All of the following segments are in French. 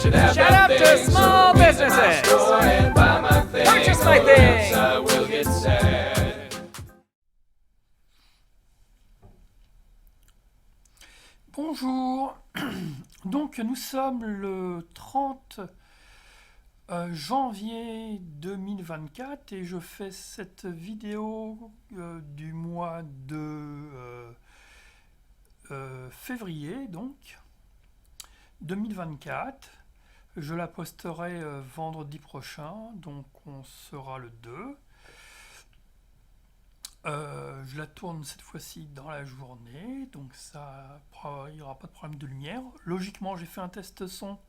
should have Shout the out to things, small so businesses. in my store and buy my things, Purchase my or things. else I will get sad. Bonjour, donc nous sommes le 30 janvier 2024 et je fais cette vidéo du mois de février donc 2024. Je la posterai vendredi prochain, donc on sera le 2. Je la tourne cette fois-ci dans la journée, donc ça, il n'y aura pas de problème de lumière. Logiquement, j'ai fait un test son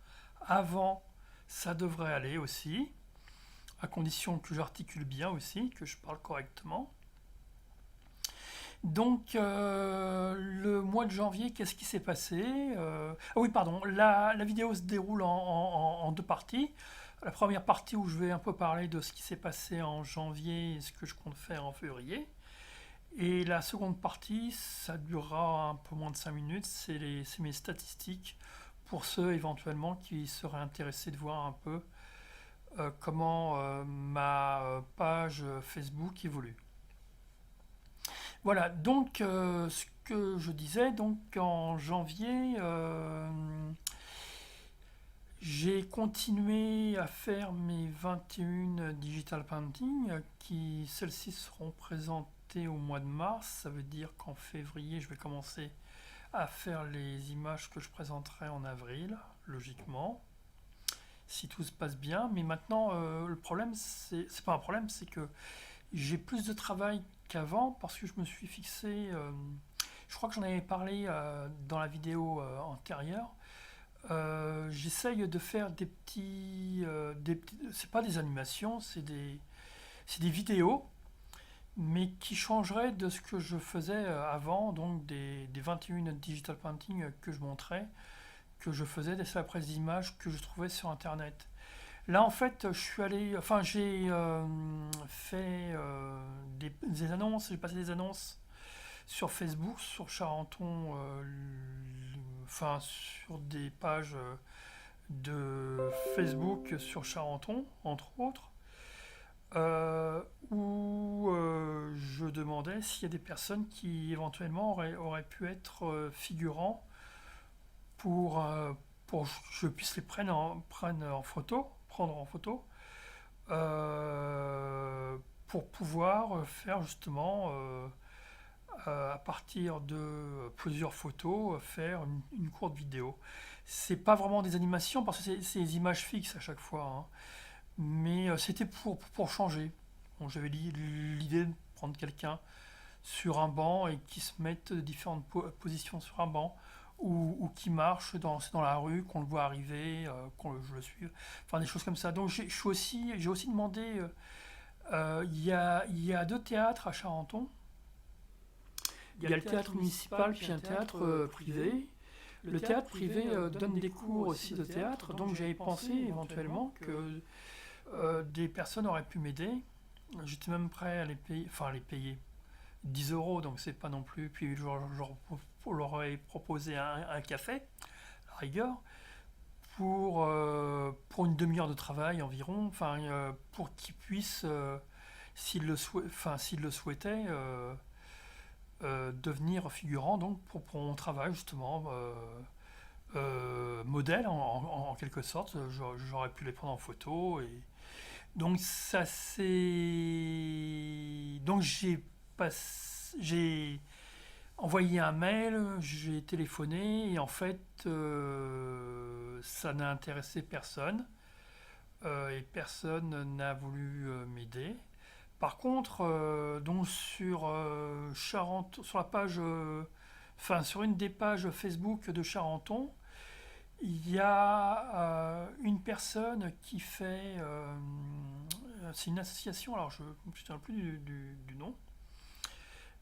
avant, ça devrait aller aussi, à condition que j'articule bien aussi, que je parle correctement. Donc, le mois de janvier, qu'est-ce qui s'est passé? Ah oui, pardon, la vidéo se déroule en deux parties. La première partie où je vais un peu parler de ce qui s'est passé en janvier et ce que je compte faire en février. Et la seconde partie, ça durera un peu moins de 5 minutes, c'est mes statistiques pour ceux éventuellement qui seraient intéressés de voir un peu comment ma page Facebook évolue. Voilà, donc ce que je disais, donc en janvier, j'ai continué à faire mes 21 digital painting, qui celles-ci seront présentées au mois de mars. Ça veut dire qu'en février, je vais commencer à faire les images que je présenterai en avril, logiquement, si tout se passe bien. Mais maintenant, le problème, c'est pas un problème, c'est que j'ai plus de travail qu'avant parce que je me suis fixé, je crois que j'en avais parlé dans la vidéo antérieure. J'essaye de faire des petits, c'est pas des animations, c'est des vidéos, mais qui changeraient de ce que je faisais avant, donc des 21 digital painting que je montrais, que je faisais après des images que je trouvais sur internet. Là en fait je suis allé, enfin j'ai fait des annonces, j'ai passé des annonces sur Facebook, sur Charenton, enfin sur des pages de Facebook sur Charenton, entre autres, où je demandais s'il y a des personnes qui éventuellement auraient pu être figurants pour que je puisse les prendre en photo, pour pouvoir faire justement à partir de plusieurs photos, faire une courte vidéo. C'est pas vraiment des animations parce que c'est des images fixes à chaque fois, hein. Mais c'était pour changer. Bon, j'avais l'idée de prendre quelqu'un sur un banc et qui se mette différentes positions sur un banc ou qui marche dans la rue, qu'on le voit arriver, je le suive, enfin des choses comme ça. Donc j'ai aussi demandé, il y a deux théâtres à Charenton. Il y a le théâtre municipal puis un théâtre privé. Le théâtre privé donne des cours aussi de théâtre, donc j'avais pensé éventuellement que des personnes auraient pu m'aider. J'étais même prêt à les payer 10 euros, donc c'est pas non plus. Puis je leur ai proposé un café, à la rigueur, pour une demi-heure de travail environ, pour qu'ils puissent, s'ils le souhaitaient, devenir figurant donc pour mon travail justement, modèle en quelque sorte. J'aurais pu les prendre en photo et donc ça c'est donc j'ai envoyé un mail, j'ai téléphoné et en fait ça n'a intéressé personne, et personne n'a voulu m'aider. Par contre, donc sur sur la page, sur une des pages Facebook de Charenton, il y a une personne qui fait, c'est une association, alors je ne me souviens plus du nom,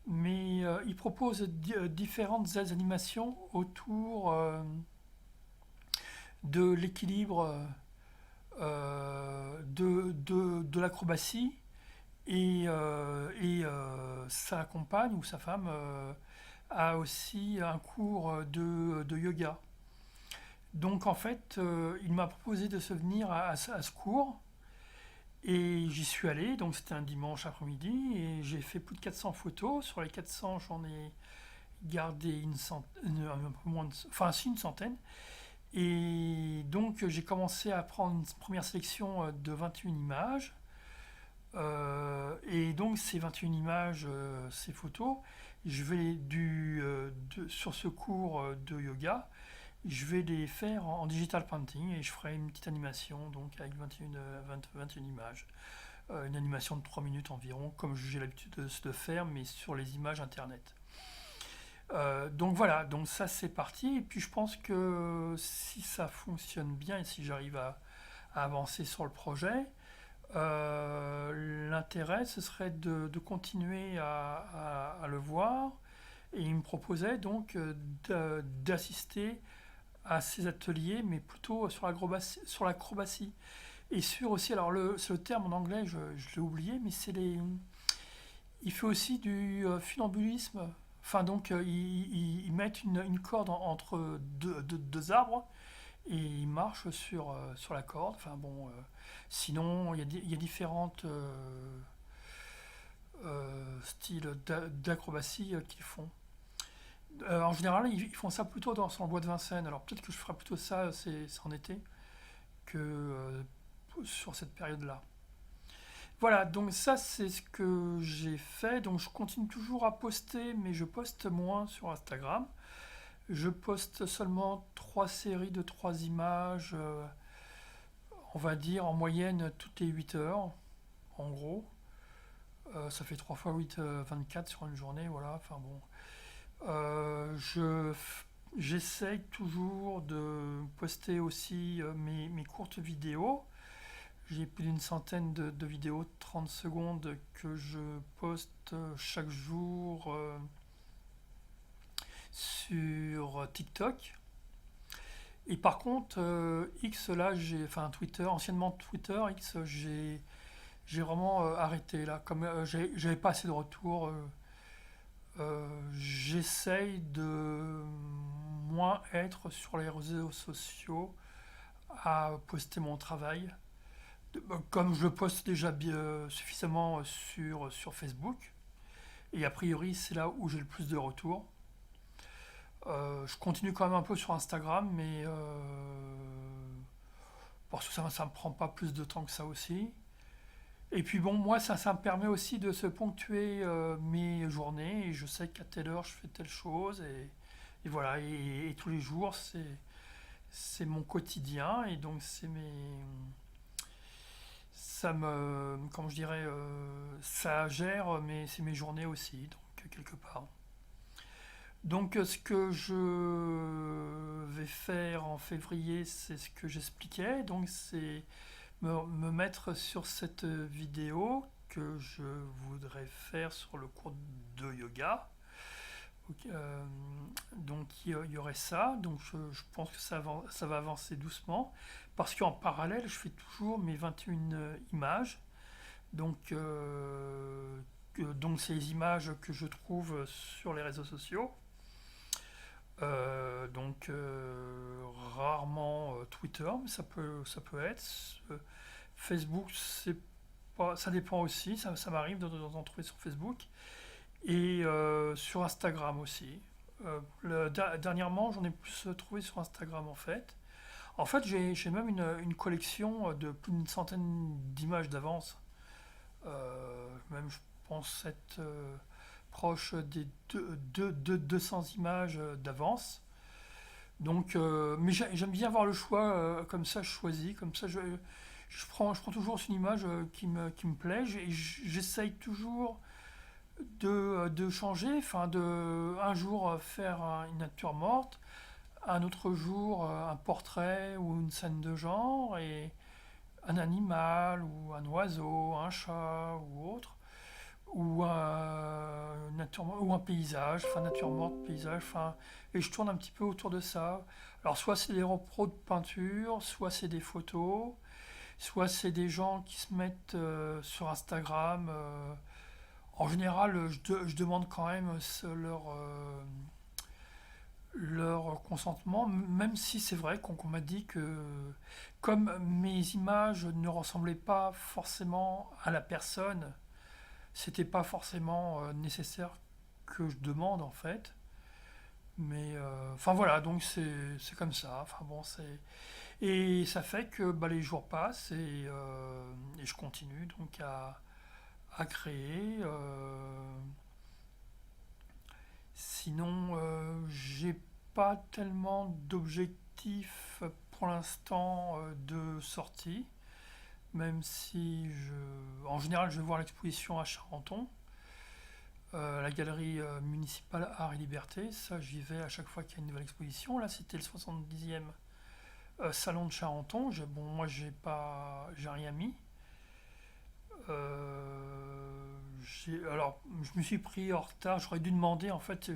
mais il propose différentes animations autour de l'équilibre de l'acrobatie et sa compagne ou sa femme a aussi un cours de yoga. Donc en fait, il m'a proposé de se venir à ce cours et j'y suis allé, donc c'était un dimanche après-midi et j'ai fait plus de 400 photos. Sur les 400, j'en ai gardé une centaine, un peu moins enfin si une centaine. Et donc j'ai commencé à prendre une première sélection de 21 images. Et donc ces 21 images, ces photos, je vais sur ce cours de yoga, je vais les faire en digital painting et je ferai une petite animation donc avec 21 images. Une animation de 3 minutes environ, comme j'ai l'habitude de faire, mais sur les images internet. Donc voilà, donc ça c'est parti. Et puis je pense que si ça fonctionne bien et si j'arrive à avancer sur le projet, l'intérêt ce serait de continuer à le voir. Et il me proposait donc d'assister à ces ateliers, mais plutôt sur l'acrobatie. Et sur aussi, alors c'est le terme en anglais, je l'ai oublié, mais il fait aussi du funambulisme. Enfin, donc, ils mettent une corde entre deux arbres et ils marchent sur la corde. Enfin, bon, sinon, il y a différentes styles d'acrobatie qu'ils font. En général, ils font ça plutôt sur le bois de Vincennes. Alors, peut-être que je ferai plutôt ça, c'est en été, que sur cette période-là. Voilà, donc ça c'est ce que j'ai fait. Donc je continue toujours à poster, mais je poste moins sur Instagram. Je poste seulement 3 séries de 3 images, on va dire en moyenne toutes les 8 heures, en gros. Ça fait 3 fois 8, 24 sur une journée, voilà. Enfin bon. J'essaye toujours de poster aussi mes courtes vidéos. J'ai plus d'une centaine de vidéos de 30 secondes que je poste chaque jour sur TikTok. Et par contre, X, là, enfin Twitter, anciennement Twitter, X, j'ai vraiment arrêté là. Comme j'avais pas assez de retours, j'essaye de moins être sur les réseaux sociaux à poster mon travail. Comme je le poste déjà suffisamment sur Facebook, et a priori c'est là où j'ai le plus de retours. Je continue quand même un peu sur Instagram, mais parce que ça me prend pas plus de temps que ça aussi. Et puis bon, moi ça me permet aussi de se ponctuer mes journées, et je sais qu'à telle heure je fais telle chose, et voilà, et tous les jours c'est mon quotidien, et donc comment je dirais, ça gère c'est mes journées aussi, donc quelque part. Donc ce que je vais faire en février, c'est ce que j'expliquais, donc c'est me mettre sur cette vidéo que je voudrais faire sur le cours de yoga. Donc il y aurait ça, donc je pense que ça va avancer doucement, parce qu'en parallèle je fais toujours mes 21 images, donc donc c'est les images que je trouve sur les réseaux sociaux. Donc rarement Twitter, mais ça peut être. Facebook, ça dépend aussi, ça m'arrive d'en trouver sur Facebook. Et sur Instagram aussi. Dernièrement, j'en ai plus trouvé sur Instagram en fait. En fait, j'ai même une collection de plus d'une centaine d'images d'avance. Même, je pense être proche des 200 images d'avance. Donc, mais j'aime bien avoir le choix, comme ça je choisis, comme ça je prends toujours une image qui me plaît. J'essaye toujours de changer, enfin un jour faire une nature morte, un autre jour un portrait ou une scène de genre, et un animal ou un oiseau, un chat ou autre, ou ou un paysage, enfin nature morte, paysage, enfin, et je tourne un petit peu autour de ça. Alors soit c'est des repros de peinture, soit c'est des photos, soit c'est des gens qui se mettent sur Instagram. En général, je demande quand même leur consentement, même si c'est vrai qu'on m'a dit que comme mes images ne ressemblaient pas forcément à la personne, c'était pas forcément nécessaire que je demande en fait. Mais enfin voilà, donc c'est comme ça. Enfin bon, c'est et ça fait que bah, les jours passent et je continue donc à créer. Sinon, j'ai pas tellement d'objectifs pour l'instant de sortie, même si en général, je vais voir l'exposition à Charenton, la galerie municipale Art et Liberté. Ça, j'y vais à chaque fois qu'il y a une nouvelle exposition. Là, c'était le 70e salon de Charenton. Bon, moi, j'ai rien mis. Alors, je me suis pris en retard. J'aurais dû demander. En fait,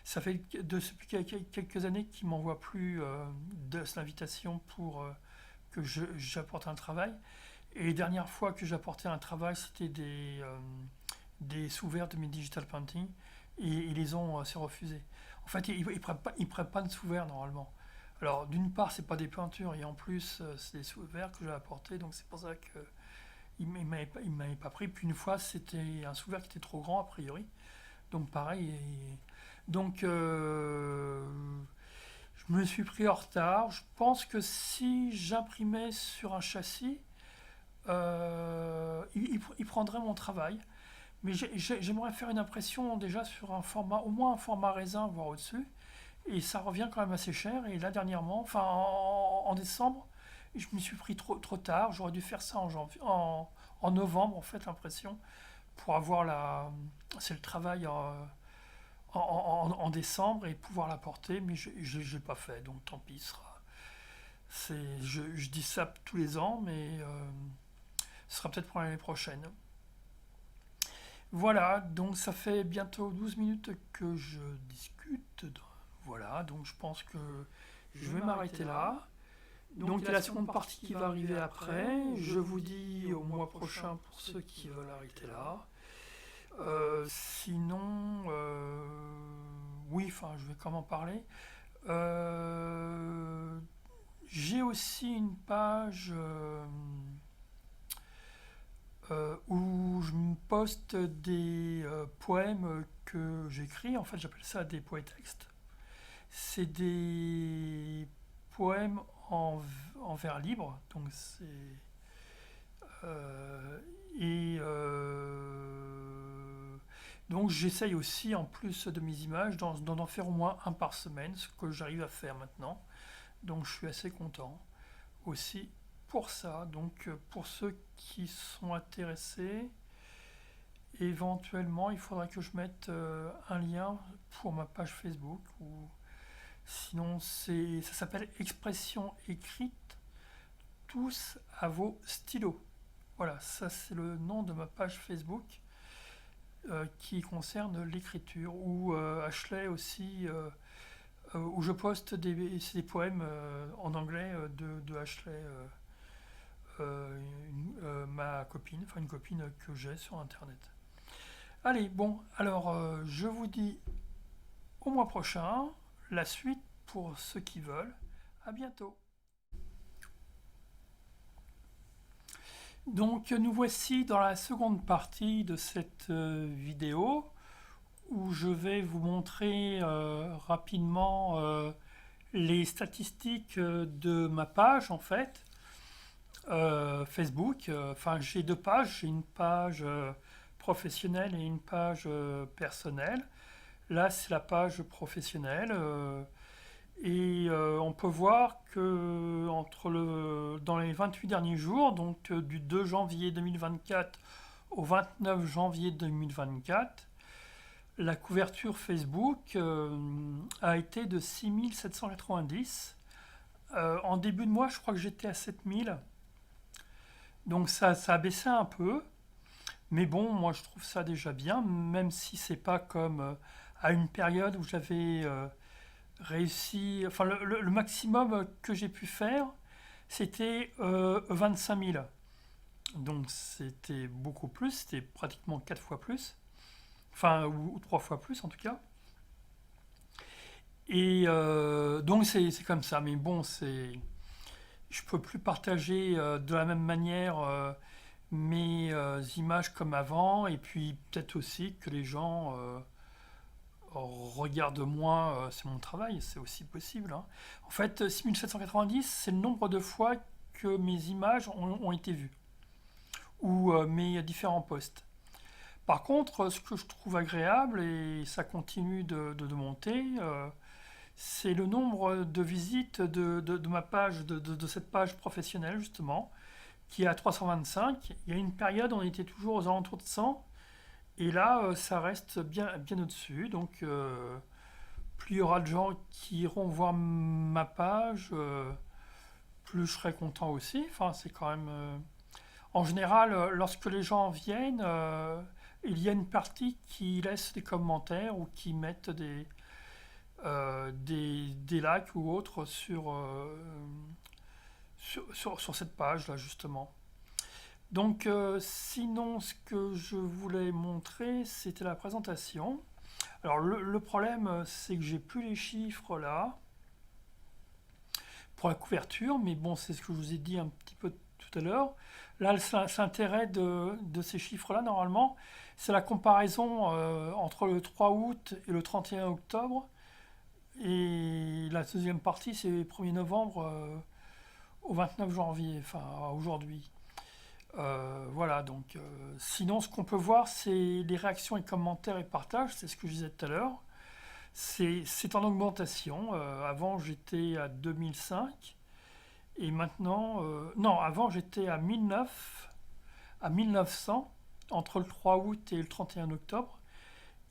ça fait depuis quelques années qu'ils m'envoient plus l'invitation pour que j'apporte un travail. Et les dernières fois que j'apportais un travail, c'était des sous-verts de mes digital painting. Et ils les ont assez refusés. En fait, ils prennent pas de sous-verts normalement. Alors, d'une part, c'est pas des peintures, et en plus, c'est des sous-verts que j'ai apportés, donc c'est pour ça que il m'avait pas pris. Puis une fois, c'était un sous-verre qui était trop grand, a priori. Donc pareil. Donc je me suis pris en retard. Je pense que si j'imprimais sur un châssis, il prendrait mon travail. Mais j'aimerais faire une impression déjà sur un format, au moins un format raisin, voire au-dessus. Et ça revient quand même assez cher. Et là, dernièrement, enfin en décembre, je me suis pris trop tard. J'aurais dû faire ça en janvier, en novembre, en fait, l'impression, pour avoir c'est le travail en décembre et pouvoir la porter, mais je ne l'ai pas fait, donc tant pis. Je dis ça tous les ans, mais ce sera peut-être pour l'année prochaine. Voilà, donc ça fait bientôt 12 minutes que je discute. Voilà, donc je pense que je vais m'arrêter là. Donc il y a la seconde partie qui va arriver après. Je vous dis au mois prochain pour ceux qui veulent arrêter là. Sinon, oui, enfin, je vais comment parler. J'ai aussi une page où je me poste des poèmes que j'écris. En fait, j'appelle ça des poétextes. C'est des poèmes en vers libre, donc c'est et donc j'essaye aussi, en plus de mes images, d'en faire au moins un par semaine, ce que j'arrive à faire maintenant. Donc je suis assez content aussi pour ça. Donc pour ceux qui sont intéressés, éventuellement il faudra que je mette un lien pour ma page Facebook. Ou sinon ça s'appelle Expression écrite tous à vos stylos. Voilà, ça c'est le nom de ma page Facebook qui concerne l'écriture. Ou Ashley aussi, où je poste des poèmes en anglais de Ashley, ma copine, enfin une copine que j'ai sur internet. Allez, bon, alors je vous dis au mois prochain, la suite pour ceux qui veulent. À bientôt. Donc nous voici dans la seconde partie de cette vidéo où je vais vous montrer rapidement les statistiques de ma page en fait Facebook. Enfin j'ai deux pages, j'ai une page professionnelle et une page personnelle. Là c'est la page professionnelle. Et on peut voir que dans les 28 derniers jours, donc du 2 janvier 2024 au 29 janvier 2024, la couverture Facebook a été de 6790. En début de mois, je crois que j'étais à 7000. Donc ça a baissé un peu. Mais bon, moi je trouve ça déjà bien, même si c'est pas comme à une période où j'avais réussi. Enfin, le maximum que j'ai pu faire, c'était 25 000. Donc c'était beaucoup plus, c'était pratiquement 4 fois plus. Enfin, ou 3 fois plus en tout cas. Et donc c'est comme ça. Mais bon, je peux plus partager de la même manière mes images comme avant. Et puis peut-être aussi que les gens regardent moins, c'est mon travail, c'est aussi possible, hein. En fait, 6790, c'est le nombre de fois que mes images ont été vues, ou mes différents posts. Par contre, ce que je trouve agréable, et ça continue de monter, c'est le nombre de visites de ma page, de cette page professionnelle, justement, qui est à 325. Il y a une période, on était toujours aux alentours de 100, et là, ça reste bien au-dessus. Donc, plus il y aura de gens qui iront voir ma page, plus je serai content aussi. Enfin, c'est quand même. En général, lorsque les gens viennent, il y a une partie qui laisse des commentaires ou qui mettent des likes ou autres sur cette page-là, justement. Donc, sinon, ce que je voulais montrer, c'était la présentation. Alors, le problème, c'est que j'ai plus les chiffres là pour la couverture, mais bon, c'est ce que je vous ai dit un petit peu tout à l'heure. Là, l'intérêt de ces chiffres-là, normalement, c'est la comparaison entre le 3 août et le 31 octobre. Et la deuxième partie, c'est le 1er novembre au 29 janvier, enfin aujourd'hui. Voilà, donc sinon, ce qu'on peut voir, c'est les réactions et commentaires et partages, c'est ce que je disais tout à l'heure. C'est en augmentation. Avant, j'étais à 2005. Et maintenant, non, avant j'étais à 1900, entre le 3 août et le 31 octobre.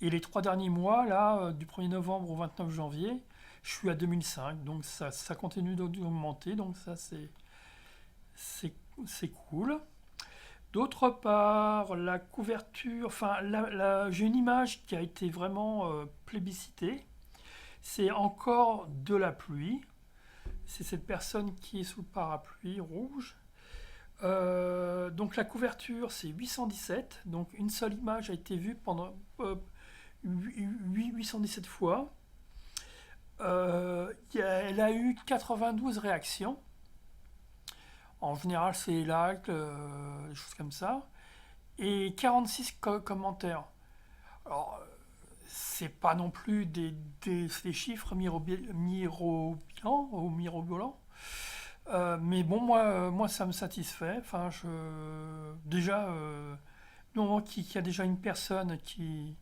Et les 3 derniers mois, là, du 1er novembre au 29 janvier, je suis à 2005. Donc ça continue d'augmenter, donc ça c'est, c'est cool. D'autre part, la couverture, enfin, j'ai une image qui a été vraiment plébiscitée. C'est encore de la pluie. C'est cette personne qui est sous le parapluie rouge. Donc la couverture, c'est 817. Donc une seule image a été vue pendant 817 fois. Elle a eu 92 réactions. En général, c'est les likes, des choses comme ça. Et 46 commentaires. Alors, c'est pas non plus des chiffres mirobolants ou mirobolants. Mais bon, moi, ça me satisfait. Enfin, déjà, du moment qu'il y a déjà une personne qui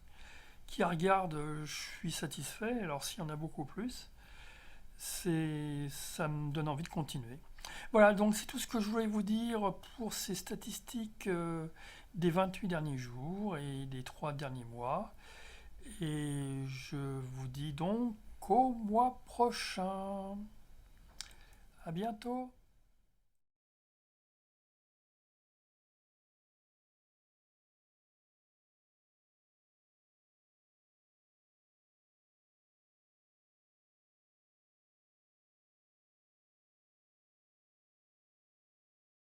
regarde, je suis satisfait. Alors, s'il y en a beaucoup plus, ça me donne envie de continuer. Voilà, donc c'est tout ce que je voulais vous dire pour ces statistiques des 28 derniers jours et des 3 derniers mois. Et je vous dis donc au mois prochain. À bientôt.